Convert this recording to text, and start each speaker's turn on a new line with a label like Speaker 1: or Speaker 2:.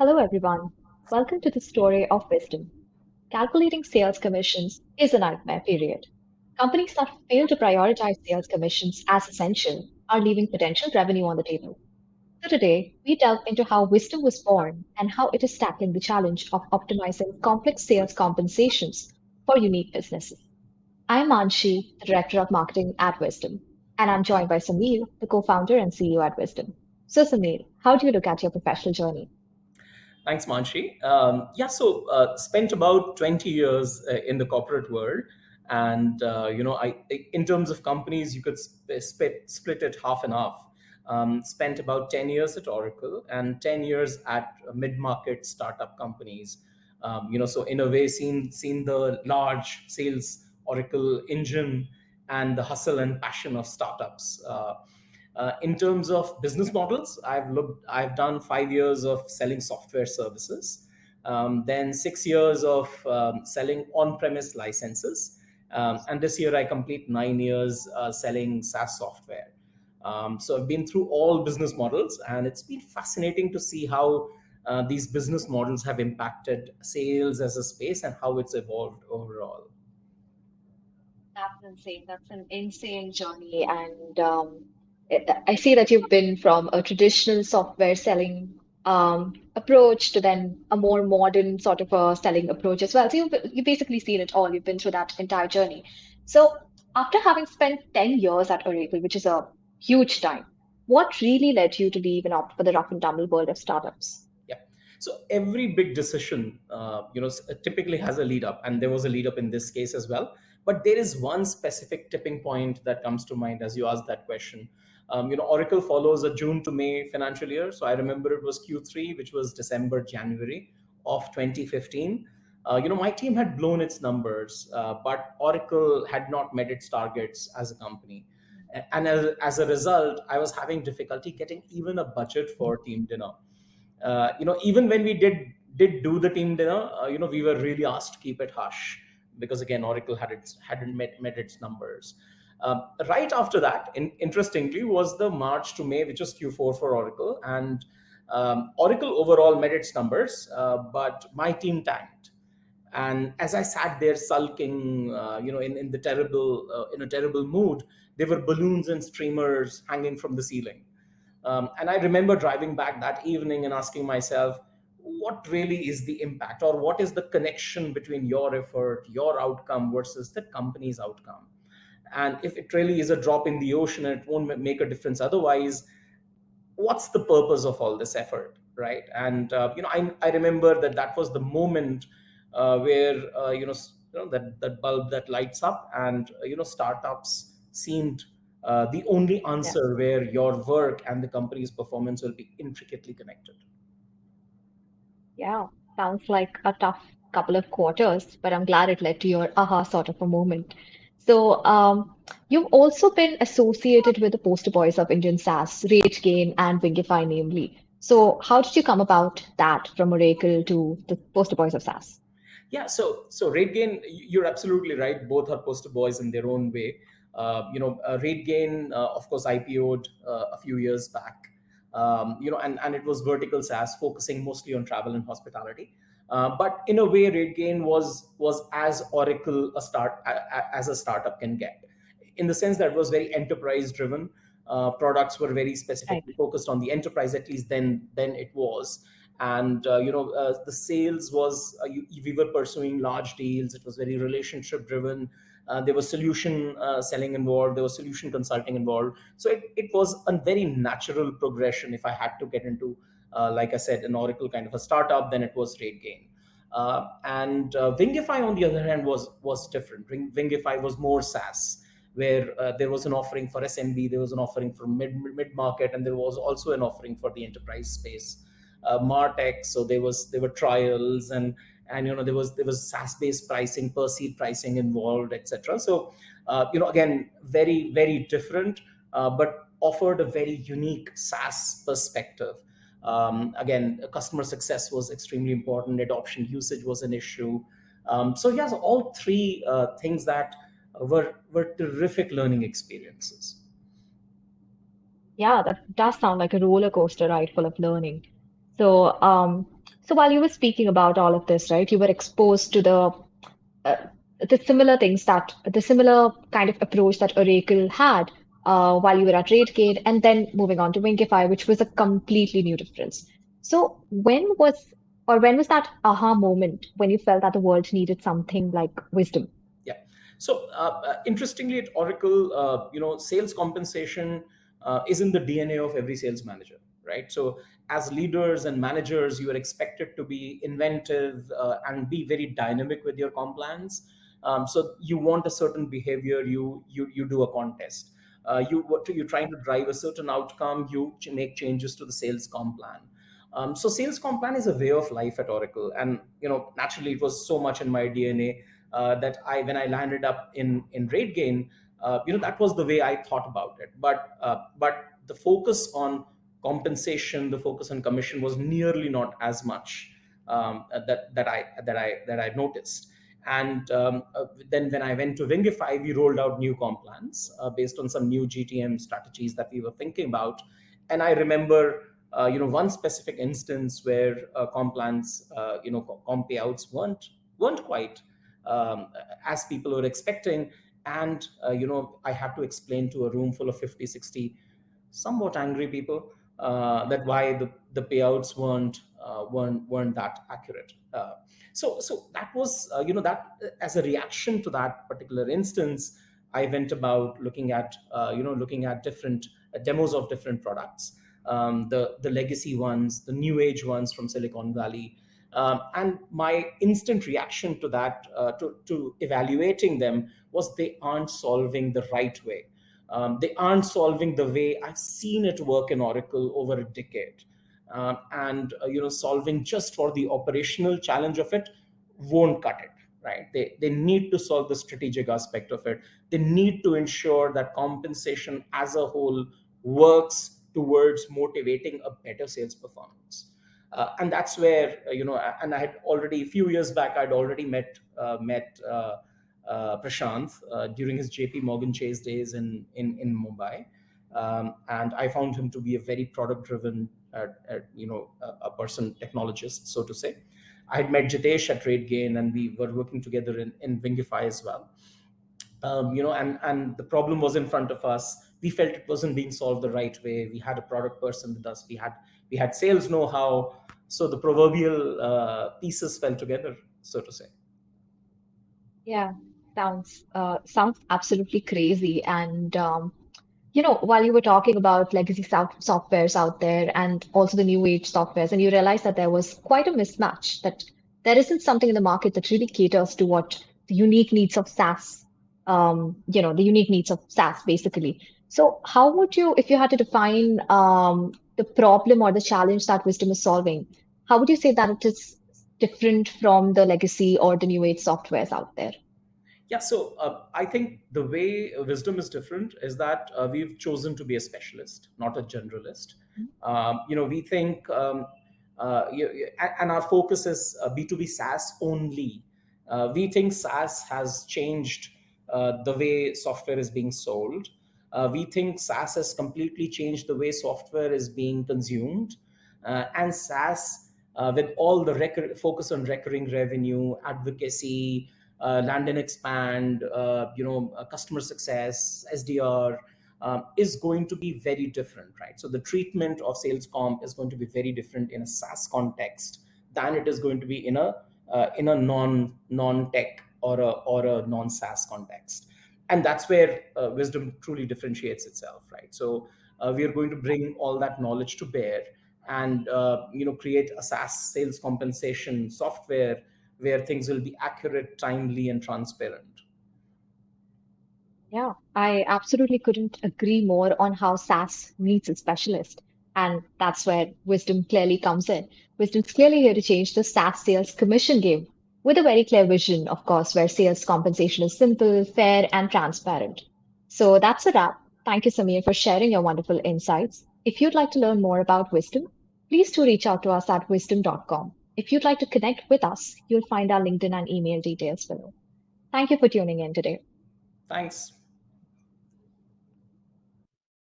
Speaker 1: Hello, everyone. Welcome to the story of wisdom. Calculating sales commissions is a nightmare, period. Companies that fail to prioritize sales commissions as essential are leaving potential revenue on the table. So, today, we delve into how wisdom was born and how it is tackling the challenge of optimizing complex sales compensations for unique businesses. I'm Anshi, the Director of Marketing at Wisdom, and I'm joined by Samir, the co founder and CEO at Wisdom. So, Samir, how do you look at your professional journey?
Speaker 2: Thanks, Manshi. Spent about 20 years in the corporate world, and in terms of companies, you could split it half and half. Spent about 10 years at Oracle and 10 years at mid-market startup companies. So in a way, seen the large sales Oracle engine and the hustle and passion of startups. In terms of business models, I've done 5 years of selling software services, then 6 years of selling on-premise licenses, and this year I complete 9 years selling SaaS software. So I've been through all business models, and it's been fascinating to see how these business models have impacted sales as a space and how it's evolved overall.
Speaker 1: That's insane. That's an insane journey. And I see that you've been from a traditional software selling approach to then a more modern sort of a selling approach as well. So you've basically seen it all. You've been through that entire journey. So after having spent 10 years at Oracle, which is a huge time, what really led you to leave and opt for the rough and tumble world of startups?
Speaker 2: Yeah. So every big decision, typically has a lead up, and there was a lead up in this case as well. But there is one specific tipping point that comes to mind as you ask that question. Oracle follows a June to May financial year, so I remember it was Q3, which was December January of 2015. My team had blown its numbers, but Oracle had not met its targets as a company. And as a result, I was having difficulty getting even a budget for team dinner. Even when we did do the team dinner, we were really asked to keep it hush because again, Oracle hadn't met its numbers. Right after that, interestingly, was the March to May, which was Q4 for Oracle, and Oracle overall met its numbers, but my team tanked. And as I sat there sulking, in the in a terrible mood, there were balloons and streamers hanging from the ceiling. And I remember driving back that evening and asking myself, what really is the impact, or what is the connection between your effort, your outcome versus the company's outcome? And if it really is a drop in the ocean and it won't make a difference otherwise, what's the purpose of all this effort, right? And I remember that was the moment where that bulb that lights up, and startups seemed the only
Speaker 1: Yeah.
Speaker 2: answer where your work and the company's performance will be intricately connected.
Speaker 1: Yeah, sounds like a tough couple of quarters, but I'm glad it led to your aha sort of a moment. So, you've also been associated with the poster boys of Indian SaaS, RateGain and Wingify, namely. So, how did you come about that from Oracle to the poster boys of SaaS?
Speaker 2: Yeah, so RateGain, you're absolutely right. Both are poster boys in their own way. RateGain, of course, IPO'd a few years back. And it was vertical SaaS, focusing mostly on travel and hospitality. But in a way, RateGain was as Oracle as a startup can get, in the sense that it was very enterprise driven. Products were very
Speaker 1: Right.
Speaker 2: specifically focused on the enterprise, at least then it was. And the sales was, we were pursuing large deals. It was very relationship driven. There was solution selling involved, there was solution consulting involved. So it was a very natural progression. If I had to get into, like I said, an Oracle kind of a startup, then it was RateGain. And Wingify, on the other hand, was different. Wingify was more SaaS, where there was an offering for SMB, there was an offering for mid market, and there was also an offering for the enterprise space. Martech, so there were trials, and there was SaaS based pricing, per seat pricing involved, etc. So again, very very different, but offered a very unique SaaS perspective. Again, customer success was extremely important. Adoption usage was an issue. So yes, all three things that were terrific learning experiences.
Speaker 1: Yeah, that does sound like a roller coaster ride full of learning. So, So while you were speaking about all of this, right, you were exposed to uh, the similar kind of approach that Oracle had while you were at RateGain, and then moving on to Wingify, which was a completely new difference. So when was that aha moment when you felt that the world needed something like wisdom?
Speaker 2: Yeah. So interestingly, at Oracle, sales compensation is in the DNA of every sales manager, right? So as leaders and managers, you are expected to be inventive and be very dynamic with your comp plans. So you want a certain behavior, you do a contest. You're trying to drive a certain outcome, you make changes to the sales comp plan. So sales comp plan is a way of life at Oracle, and naturally it was so much in my DNA that when I landed up in rate gain, that was the way I thought about it. But the focus on compensation, the focus on commission was nearly not as much that I noticed. And then when I went to Wingify, we rolled out new comp plans based on some new GTM strategies that we were thinking about. And I remember, one specific instance where comp plans, comp payouts weren't quite as people were expecting. And I had to explain to a room full of 50, 60 somewhat angry people that why the payouts weren't that accurate. So that was, that as a reaction to that particular instance, I went about looking at different demos of different products, the legacy ones, the new age ones from Silicon Valley. And my instant reaction to that, to evaluating them, was they aren't solving the right way. They aren't solving the way I've seen it work in Oracle over a decade. And solving just for the operational challenge of it won't cut it. Right? They need to solve the strategic aspect of it. They need to ensure that compensation as a whole works towards motivating a better sales performance. And that's where, and I had already, a few years back, I'd already met Prashant during his JP Morgan Chase days in Mumbai. And I found him to be a very product driven, a person, technologist, so to say. I had met Jitesh at RateGain, and we were working together in Wingify as well. And the problem was in front of us. We felt it wasn't being solved the right way. We had a product person with us. We had sales know-how. So the proverbial pieces fell together, so to say.
Speaker 1: Yeah, sounds absolutely crazy. And while you were talking about legacy softwares out there and also the new age softwares, and you realized that there was quite a mismatch, that there isn't something in the market that really caters to what the unique needs of SaaS, the unique needs of SaaS basically. So how would you, if you had to define the problem or the challenge that Wisdom is solving, how would you say that it is different from the legacy or the new age softwares out there?
Speaker 2: Yeah, so I think the way Wisdom is different is that we've chosen to be a specialist, not a generalist. We think, and our focus is B2B SaaS only. We think SaaS has changed the way software is being sold. We think SaaS has completely changed the way software is being consumed. And SaaS, with all the focus on recurring revenue, advocacy, land and expand, customer success, SDR, is going to be very different, right? So the treatment of sales comp is going to be very different in a SaaS context than it is going to be in a non-tech or a non-SaaS context. And that's where Wisdom truly differentiates itself, right? So we are going to bring all that knowledge to bear, and create a SaaS sales compensation software where things will be accurate, timely, and transparent.
Speaker 1: Yeah, I absolutely couldn't agree more on how SaaS needs a specialist. And that's where Wisdom clearly comes in. Wisdom's clearly here to change the SaaS sales commission game with a very clear vision, of course, where sales compensation is simple, fair, and transparent. So that's a wrap. Thank you, Samir, for sharing your wonderful insights. If you'd like to learn more about Wisdom, please do reach out to us at wisdom.com. If you'd like to connect with us, you'll find our LinkedIn and email details below. Thank you for tuning in today.
Speaker 2: Thanks.